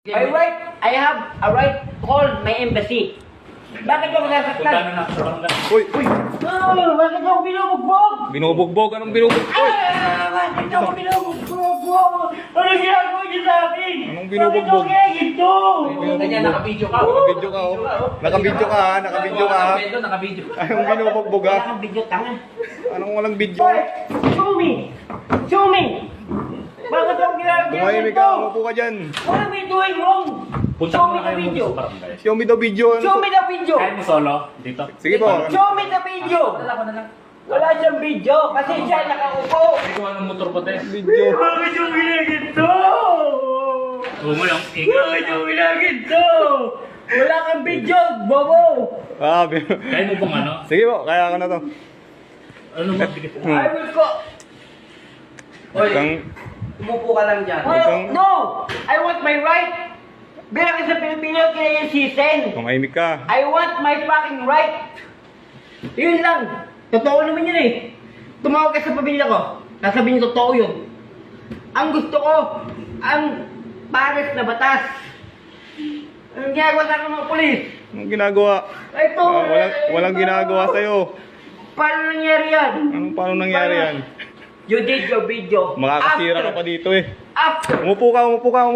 I have a right to call my embassy. Bakit ako nasasaktan? Uy! Oh, bakit ako binubugbog? Binubugbog? Anong binubugbog? Uy! Bakit ako binubugbog? Ano ginagawa niyo sa akin? Anong binubugbog? Bakit ako kaya ito? Ganyan, nakabidyo ka. Nakabidyo ka, oh. Nakabidyo ka, ha? Nakabidyo ka, ha? Nakabidyo. Anong binubugbog, ha? Wala kang video, tanga. Anong walang video? Boy, show me! Show me! Bakit ako ginagawa Tumahimik ka, umupo ka dyan. What am I doing wrong? Show me the video. Show me the video. Show me the video. Kaya mo solo dito? Sige po. Show me the video. Dala ko na lang. Wala siyang video kasi siya nakaupo. Hindi ko anong motor ba tayo? Video. Bakit yung ginagito? Huwag mo lang. Bakit yung ginagito? Wala kang video, bobo. Ah, Kaya mo pong ano? sige po, kaya ko na to. Ano mo? Bigat. I will go. Kang, Umupo ka lang dyan. No! I want my right. Bilang isang Pilipino, kaya yung season. tumahimik ka. I want my fucking right. Yun lang. Totoo naman yun eh. Tumawag ka sa pamilya ko. Sasabihin niyo totoo yun. Ang gusto ko, ang pares na batas. Ang ginagawa sa akin ng mga polis. Anong ginagawa? Ito. Walang ginagawa sa'yo. Paano nangyari yan? Paano nangyari yan? You did your video. Makakasira ka pa dito eh. After. Umupo ka, umupo ka, umupo.